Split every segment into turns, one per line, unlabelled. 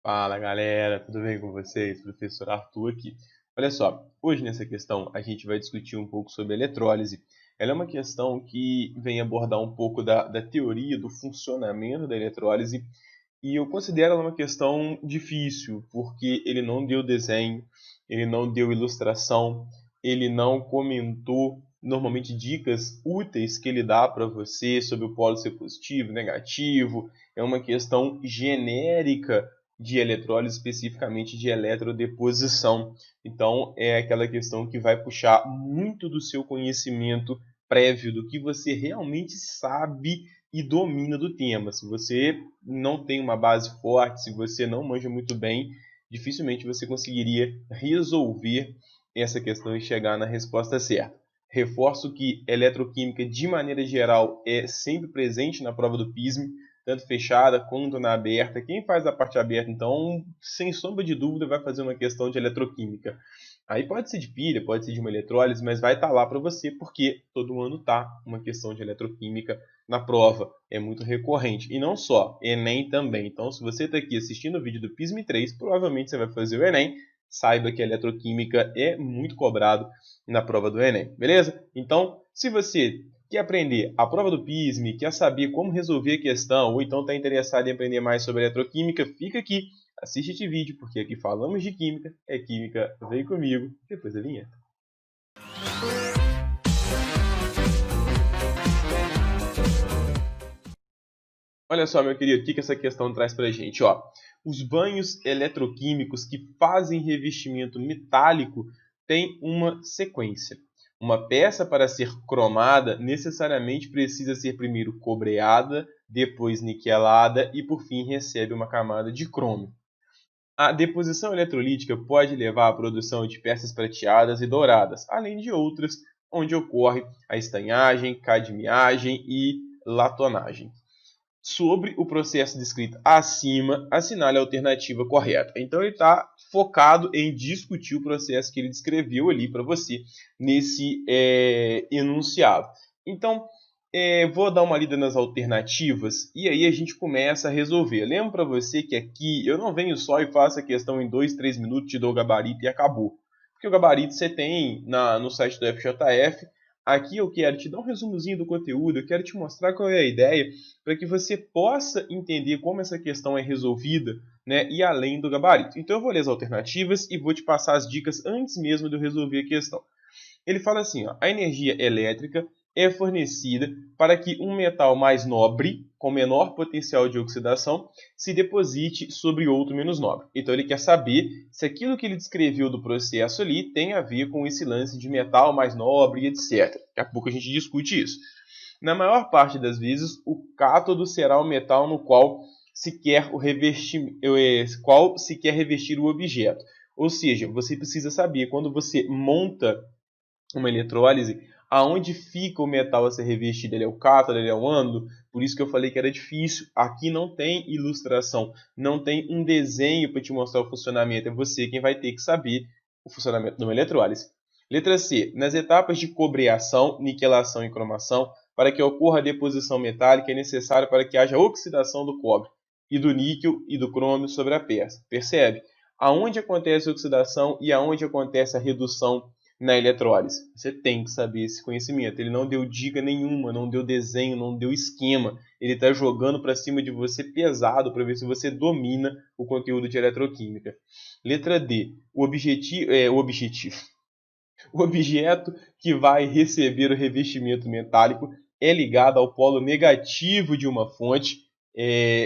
Fala galera, tudo bem com vocês? Professor Arthur aqui. Olha só, hoje nessa questão a gente vai discutir um pouco sobre eletrólise. Ela é uma questão que vem abordar um pouco da teoria do funcionamento da eletrólise e eu considero ela uma questão difícil, porque ele não deu desenho, ele não deu ilustração, ele não comentou normalmente dicas úteis que ele dá para você sobre o polo ser positivo, negativo. É uma questão genérica de eletrólise, especificamente de eletrodeposição. Então, é aquela questão que vai puxar muito do seu conhecimento prévio, do que você realmente sabe e domina do tema. Se você não tem uma base forte, se você não manja muito bem, dificilmente você conseguiria resolver essa questão e chegar na resposta certa. Reforço que eletroquímica, de maneira geral, é sempre presente na prova do PISM, tanto fechada quanto na aberta. Quem faz a parte aberta, então, sem sombra de dúvida, vai fazer uma questão de eletroquímica. Aí pode ser de pilha, pode ser de uma eletrólise, mas vai estar lá para você, porque todo ano está uma questão de eletroquímica na prova. É muito recorrente. E não só, Enem também. Então, se você está aqui assistindo o vídeo do PISM 3, provavelmente você vai fazer o Enem. Saiba que a eletroquímica é muito cobrado na prova do Enem, beleza? Então, se você quer aprender a prova do PISM, quer saber como resolver a questão, ou então está interessado em aprender mais sobre eletroquímica, fica aqui, assiste este vídeo, porque aqui falamos de química, é química, vem comigo, depois da vinheta. Olha só, meu querido, o que essa questão traz pra gente? Ó, os banhos eletroquímicos que fazem revestimento metálico têm uma sequência. Uma peça, para ser cromada, necessariamente precisa ser primeiro cobreada, depois niquelada e, por fim, recebe uma camada de crômio. A deposição eletrolítica pode levar à produção de peças prateadas e douradas, além de outras, onde ocorre a estanhagem, cadmiagem e latonagem. Sobre o processo descrito acima, assinale a alternativa correta. Então ele está focado em discutir o processo que ele descreveu ali para você nesse enunciado. Então, vou dar uma lida nas alternativas e aí a gente começa a resolver. Lembro para você que aqui eu não venho só e faço a questão em 2, 3 minutos, te dou o gabarito e acabou. Porque o gabarito você tem no site do FJF. Aqui eu quero te dar um resumozinho do conteúdo, eu quero te mostrar qual é a ideia, para que você possa entender como essa questão é resolvida, né, e além do gabarito. Então eu vou ler as alternativas e vou te passar as dicas antes mesmo de eu resolver a questão. Ele fala assim, ó, a energia elétrica é fornecida para que um metal mais nobre, com menor potencial de oxidação, se deposite sobre outro menos nobre. Então ele quer saber se aquilo que ele descreveu do processo ali tem a ver com esse lance de metal mais nobre, etc. Daqui a pouco a gente discute isso. Na maior parte das vezes, o cátodo será o metal no qual se quer revestir o objeto. Ou seja, você precisa saber, quando você monta uma eletrólise, aonde fica o metal a ser revestido? Ele é o cátodo, ele é o ânodo? Por isso que eu falei que era difícil. Aqui não tem ilustração, não tem um desenho para te mostrar o funcionamento. É você quem vai ter que saber o funcionamento de uma eletrólise. Letra C. Nas etapas de cobreação, niquelação e cromação, para que ocorra a deposição metálica, é necessário para que haja oxidação do cobre e do níquel e do crômio sobre a peça. Percebe? Aonde acontece a oxidação e aonde acontece a redução na eletrólise? Você tem que saber esse conhecimento. Ele não deu dica nenhuma, não deu desenho, não deu esquema. Ele está jogando para cima de você pesado para ver se você domina o conteúdo de eletroquímica. Letra D. O objeto que vai receber o revestimento metálico é ligado ao polo negativo de uma fonte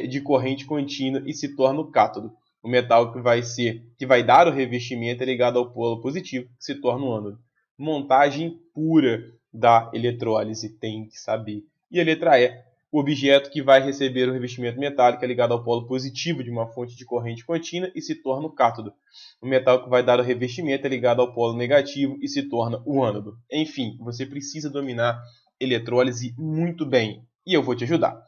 de corrente contínua e se torna o cátodo. O metal que vai dar o revestimento é ligado ao polo positivo, que se torna o ânodo. Montagem pura da eletrólise, tem que saber. E a letra E. O objeto que vai receber o revestimento metálico é ligado ao polo positivo de uma fonte de corrente contínua e se torna o cátodo. O metal que vai dar o revestimento é ligado ao polo negativo e se torna o ânodo. Enfim, você precisa dominar eletrólise muito bem. E eu vou te ajudar.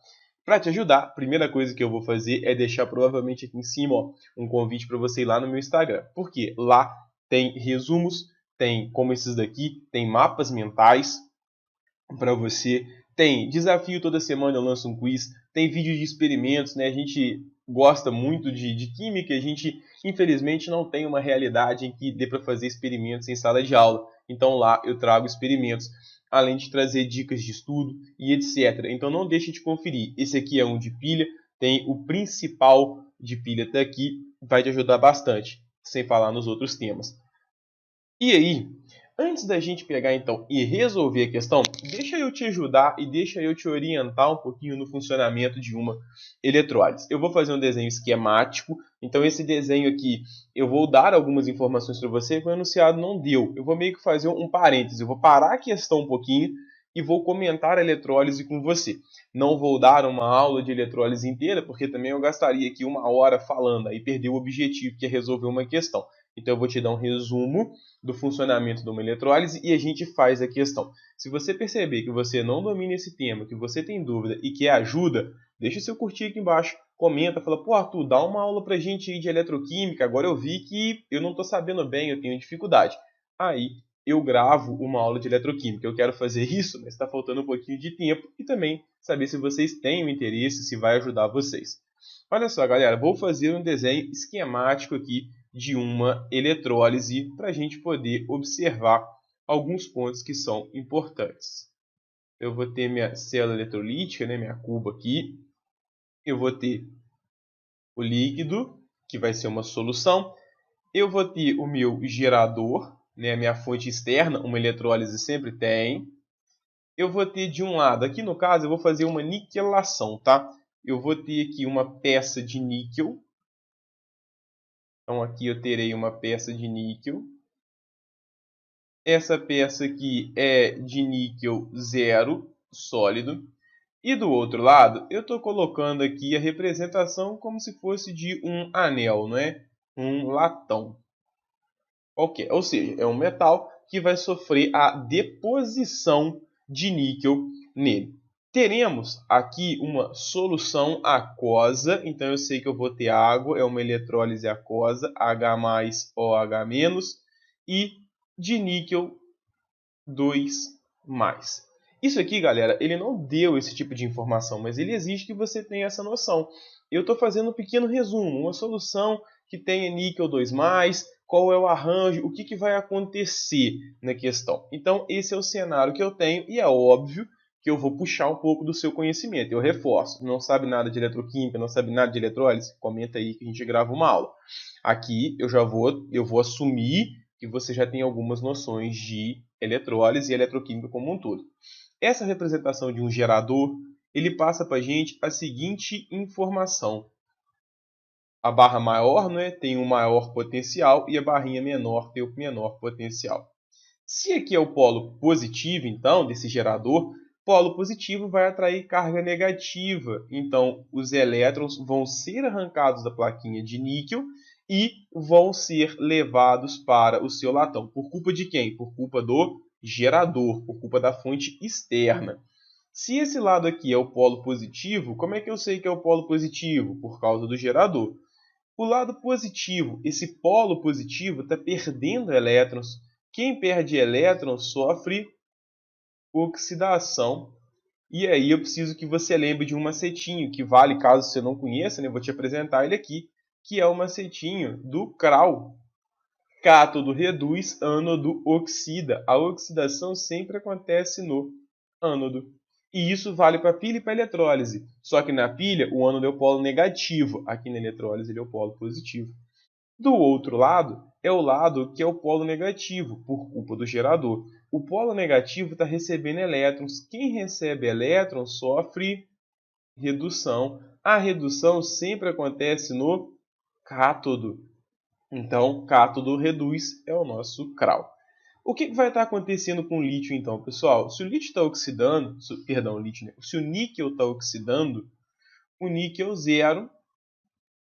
Para te ajudar, a primeira coisa que eu vou fazer é deixar provavelmente aqui em cima um convite para você ir lá no meu Instagram. Porque lá tem resumos, tem como esses daqui, tem mapas mentais para você, tem desafio toda semana, eu lanço um quiz, tem vídeo de experimentos, né? A gente gosta muito de química, a gente infelizmente não tem uma realidade em que dê para fazer experimentos em sala de aula. Então lá eu trago experimentos, além de trazer dicas de estudo e etc. Então não deixe de conferir. Esse aqui é um de pilha, tem o principal de pilha até aqui, vai te ajudar bastante, sem falar nos outros temas. E aí, antes da gente pegar então e resolver a questão, deixa eu te ajudar e deixa eu te orientar um pouquinho no funcionamento de uma eletrólise. Eu vou fazer um desenho esquemático, então esse desenho aqui eu vou dar algumas informações para você que o enunciado não deu. Eu vou meio que fazer um parêntese, eu vou parar a questão um pouquinho e vou comentar a eletrólise com você. Não vou dar uma aula de eletrólise inteira, porque também eu gastaria aqui 1 hora falando, aí perder o objetivo que é resolver uma questão. Então eu vou te dar um resumo do funcionamento de uma eletrólise e a gente faz a questão. Se você perceber que você não domina esse tema, que você tem dúvida e quer ajuda, deixa seu curtir aqui embaixo, comenta, fala, pô Arthur, dá uma aula pra gente aí de eletroquímica, agora eu vi que eu não estou sabendo bem, eu tenho dificuldade. Aí eu gravo uma aula de eletroquímica. Eu quero fazer isso, mas está faltando um pouquinho de tempo e também saber se vocês têm o interesse, se vai ajudar vocês. Olha só, galera, vou fazer um desenho esquemático aqui de uma eletrólise para a gente poder observar alguns pontos que são importantes. Eu vou ter minha célula eletrolítica, né, minha cuba aqui. Eu vou ter o líquido, que vai ser uma solução. Eu vou ter o meu gerador, né, a minha fonte externa, uma eletrólise sempre tem. Eu vou ter de um lado, aqui no caso, eu vou fazer uma niquelação, tá? Eu vou ter aqui uma peça de níquel. Então aqui eu terei uma peça de níquel. Essa peça aqui é de níquel 0, sólido. E do outro lado, eu estou colocando aqui a representação como se fosse de um anel, não é? Um latão. Ok, ou seja, é um metal que vai sofrer a deposição de níquel nele. Teremos aqui uma solução aquosa, então eu sei que eu vou ter água, é uma eletrólise aquosa, H+, OH-, e de níquel 2+. Isso aqui, galera, ele não deu esse tipo de informação, mas ele exige que você tenha essa noção. Eu estou fazendo um pequeno resumo, uma solução que tenha níquel 2+, qual é o arranjo, o que vai acontecer na questão. Então, esse é o cenário que eu tenho e é óbvio que eu vou puxar um pouco do seu conhecimento. Eu reforço, não sabe nada de eletroquímica, não sabe nada de eletrólise? Comenta aí que a gente grava uma aula. Aqui eu vou assumir que você já tem algumas noções de eletrólise e eletroquímica como um todo. Essa representação de um gerador, ele passa para a gente a seguinte informação. A barra maior, né, tem um maior potencial e a barrinha menor tem o menor potencial. Se aqui é o polo positivo, então, desse gerador, polo positivo vai atrair carga negativa. Então, os elétrons vão ser arrancados da plaquinha de níquel e vão ser levados para o seu latão. Por culpa de quem? Por culpa do gerador, por culpa da fonte externa. Se esse lado aqui é o polo positivo, como é que eu sei que é o polo positivo? Por causa do gerador. O lado positivo, esse polo positivo está perdendo elétrons. Quem perde elétrons sofre oxidação. E aí eu preciso que você lembre de um macetinho, que vale, caso você não conheça, né, vou te apresentar ele aqui, que é o macetinho do CRAL. Cátodo reduz, ânodo oxida. A oxidação sempre acontece no ânodo. E isso vale para a pilha e para a eletrólise. Só que na pilha o ânodo é o polo negativo, aqui na eletrólise ele é o polo positivo. Do outro lado é o lado que é o polo negativo, por culpa do gerador. O polo negativo está recebendo elétrons. Quem recebe elétrons sofre redução. A redução sempre acontece no cátodo. Então, cátodo reduz é o nosso CRAL. O que vai estar acontecendo com o lítio, então, pessoal? Se o lítio está oxidando, se o níquel está oxidando, o níquel 0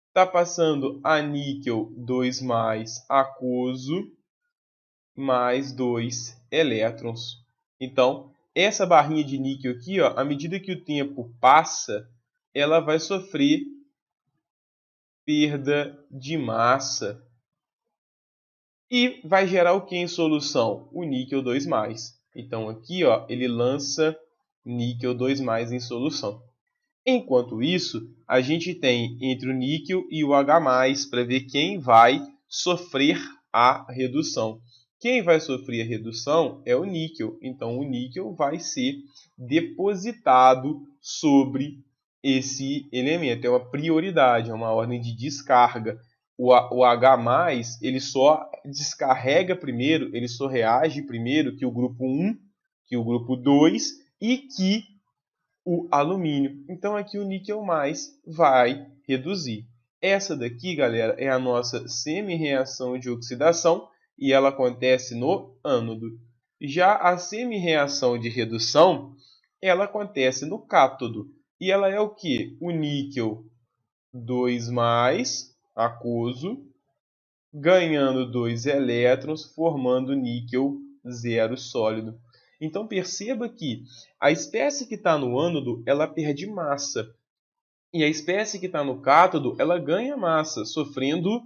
está passando a níquel 2+, aquoso, mais 2 elétrons. Então, essa barrinha de níquel aqui, ó, à medida que o tempo passa, ela vai sofrer perda de massa. E vai gerar o que em solução? O níquel 2+. Então aqui ó, ele lança níquel 2+ em solução. Enquanto isso, a gente tem entre o níquel e o H+, para ver quem vai sofrer a redução. Quem vai sofrer a redução é o níquel. Então, o níquel vai ser depositado sobre esse elemento. É uma prioridade, é uma ordem de descarga. O H+, ele só descarrega primeiro, ele só reage primeiro que o grupo 1, que o grupo 2 e que o alumínio. Então aqui o níquel mais vai reduzir. Essa daqui, galera, é a nossa semi-reação de oxidação e ela acontece no ânodo. Já a semi-reação de redução, ela acontece no cátodo. E ela é o que? O níquel 2+, aquoso, ganhando 2 elétrons, formando níquel 0 sólido. Então perceba que a espécie que está no ânodo, ela perde massa. E a espécie que está no cátodo, ela ganha massa, sofrendo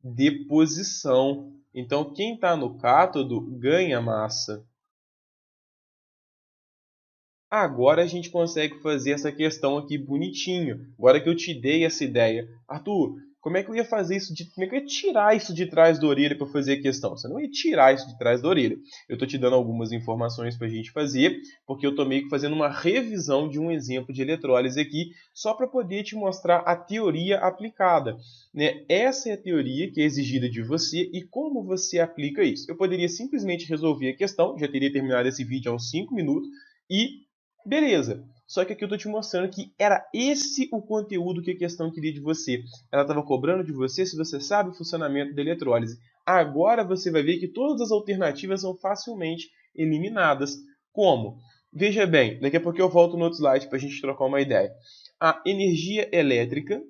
deposição. Então quem está no cátodo ganha massa. Agora a gente consegue fazer essa questão aqui bonitinho. Agora que eu te dei essa ideia. Arthur, como é que eu ia fazer isso? Como é que eu ia tirar isso de trás da orelha para fazer a questão? Você não ia tirar isso de trás da orelha. Eu estou te dando algumas informações para a gente fazer, porque eu estou meio que fazendo uma revisão de um exemplo de eletrólise aqui, só para poder te mostrar a teoria aplicada. Né? Essa é a teoria que é exigida de você e como você aplica isso. Eu poderia simplesmente resolver a questão, já teria terminado esse vídeo há uns 5 minutos, e beleza. Só que aqui eu estou te mostrando que era esse o conteúdo que a questão queria de você. Ela estava cobrando de você se você sabe o funcionamento da eletrólise. Agora você vai ver que todas as alternativas são facilmente eliminadas. Como? Veja bem, daqui a pouco eu volto no outro slide para a gente trocar uma ideia. A energia elétrica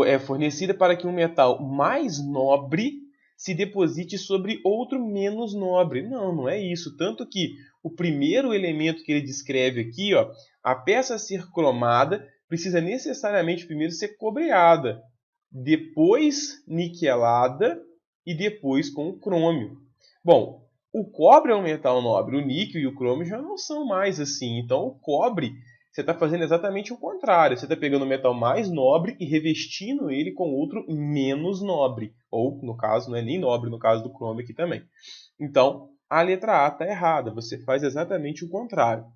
é fornecida para que um metal mais nobre se deposite sobre outro menos nobre. Não, não é isso. Tanto que o primeiro elemento que ele descreve aqui, ó, a peça a ser cromada precisa necessariamente primeiro ser cobreada, depois niquelada e depois com o crômio. Bom, o cobre é um metal nobre, o níquel e o crômio já não são mais assim. Então o cobre, você está fazendo exatamente o contrário. Você está pegando o metal mais nobre e revestindo ele com outro menos nobre. Ou, no caso, não é nem nobre, no caso do crômio aqui também. Então, a letra A está errada. Você faz exatamente o contrário.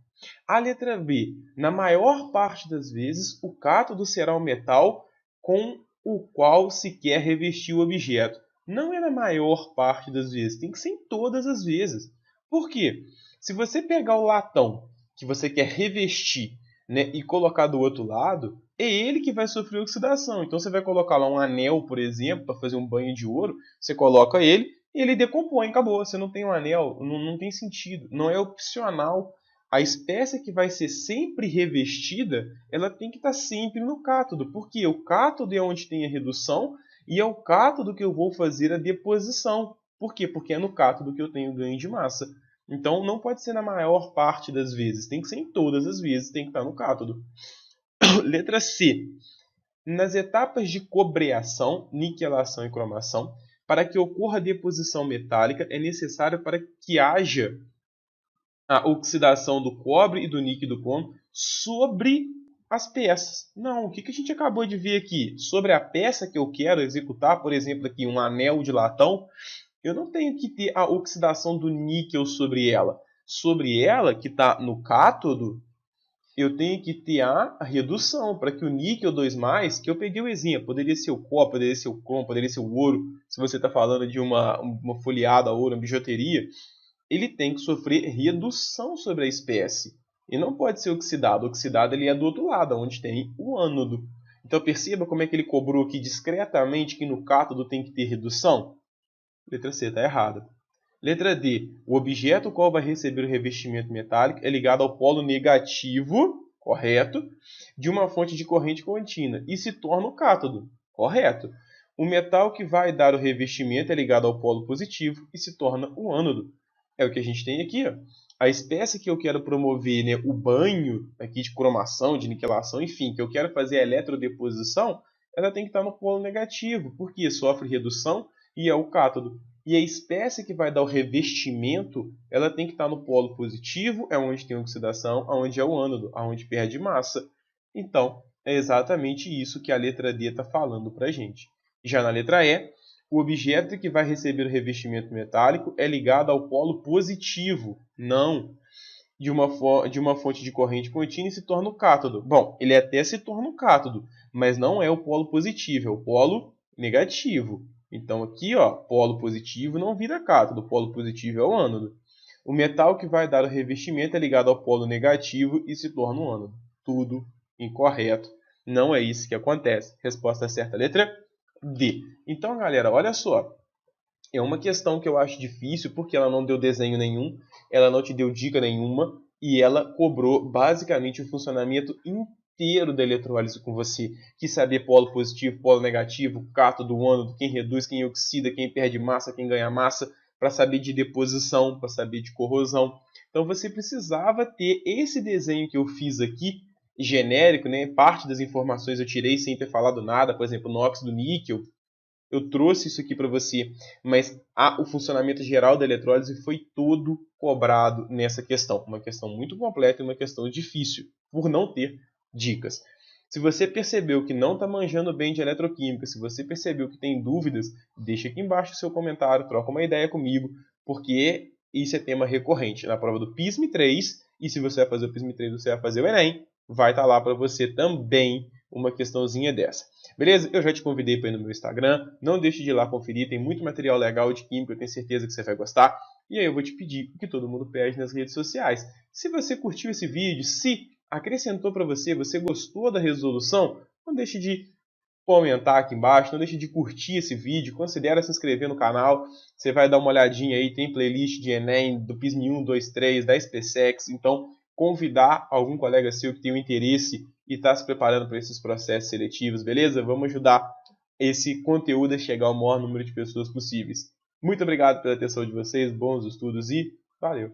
A letra B, na maior parte das vezes, o cátodo será um metal com o qual se quer revestir o objeto. Não é na maior parte das vezes, tem que ser em todas as vezes. Por quê? Se você pegar o latão que você quer revestir, né, e colocar do outro lado, é ele que vai sofrer oxidação. Então você vai colocar lá um anel, por exemplo, para fazer um banho de ouro, você coloca ele e ele decompõe, acabou. Você não tem um anel, não tem sentido, não é opcional. A espécie que vai ser sempre revestida, ela tem que estar sempre no cátodo, porque o cátodo é onde tem a redução e é o cátodo que eu vou fazer a deposição. Por quê? Porque é no cátodo que eu tenho ganho de massa. Então não pode ser na maior parte das vezes, tem que ser em todas as vezes, tem que estar no cátodo. Letra C. Nas etapas de cobreação, niquelação e cromação, para que ocorra a deposição metálica, é necessário para que haja a oxidação do cobre e do níquel e do cromo sobre as peças. Não, o que a gente acabou de ver aqui? Sobre a peça que eu quero executar, por exemplo, aqui um anel de latão, eu não tenho que ter a oxidação do níquel sobre ela. Sobre ela, que está no cátodo, eu tenho que ter a redução, para que o níquel 2+, que eu peguei o exemplo, poderia ser o cobre, poderia ser o cromo, poderia ser o ouro, se você está falando de uma folheada a ouro, uma bijuteria, ele tem que sofrer redução sobre a espécie. E não pode ser oxidado. O oxidado ele é do outro lado, onde tem o ânodo. Então perceba como é que ele cobrou aqui discretamente que no cátodo tem que ter redução? Letra C está errada. Letra D. O objeto qual vai receber o revestimento metálico é ligado ao polo negativo, correto, de uma fonte de corrente contínua e se torna o cátodo, correto. O metal que vai dar o revestimento é ligado ao polo positivo e se torna o ânodo. É o que a gente tem aqui, ó. A espécie que eu quero promover, né, o banho aqui de cromação, de niquelação, enfim, que eu quero fazer a eletrodeposição, ela tem que estar no polo negativo, porque sofre redução e é o cátodo. E a espécie que vai dar o revestimento, ela tem que estar no polo positivo, é onde tem oxidação, onde é o ânodo, onde perde massa. Então, é exatamente isso que a letra D está falando para a gente. Já na letra E, o objeto que vai receber o revestimento metálico é ligado ao polo positivo, não de uma fonte de corrente contínua e se torna o cátodo. Bom, ele até se torna o cátodo, mas não é o polo positivo, é o polo negativo. Então aqui, ó, polo positivo não vira cátodo, o polo positivo é o ânodo. O metal que vai dar o revestimento é ligado ao polo negativo e se torna um ânodo. Tudo incorreto. Não é isso que acontece. Resposta certa, letra D. Então, galera, olha só. É uma questão que eu acho difícil, porque ela não deu desenho nenhum, ela não te deu dica nenhuma, e ela cobrou basicamente o funcionamento inteiro da eletrólise com você. Quis saber polo positivo, polo negativo, cátodo, ânodo, quem reduz, quem oxida, quem perde massa, quem ganha massa, para saber de deposição, para saber de corrosão. Então você precisava ter esse desenho que eu fiz aqui, genérico, né? Parte das informações eu tirei sem ter falado nada, por exemplo, no óxido níquel, eu trouxe isso aqui para você, mas o funcionamento geral da eletrólise foi todo cobrado nessa questão. Uma questão muito completa e uma questão difícil, por não ter dicas. Se você percebeu que não está manjando bem de eletroquímica, se você percebeu que tem dúvidas, deixa aqui embaixo o seu comentário, troca uma ideia comigo, porque isso é tema recorrente na prova do PISM 3, e se você vai fazer o PISM 3, você vai fazer o Enem, vai estar lá para você também uma questãozinha dessa. Beleza? Eu já te convidei para ir no meu Instagram. Não deixe de ir lá conferir. Tem muito material legal de química. Eu tenho certeza que você vai gostar. E aí eu vou te pedir o que todo mundo pede nas redes sociais. Se você curtiu esse vídeo, se acrescentou para você, você gostou da resolução, não deixe de comentar aqui embaixo, não deixe de curtir esse vídeo, considere se inscrever no canal, você vai dar uma olhadinha aí, tem playlist de Enem, do PISM 1, 2, 3, da SPSEX, então convidar algum colega seu que tem um interesse e está se preparando para esses processos seletivos, beleza? Vamos ajudar esse conteúdo a chegar ao maior número de pessoas possíveis. Muito obrigado pela atenção de vocês, bons estudos e valeu!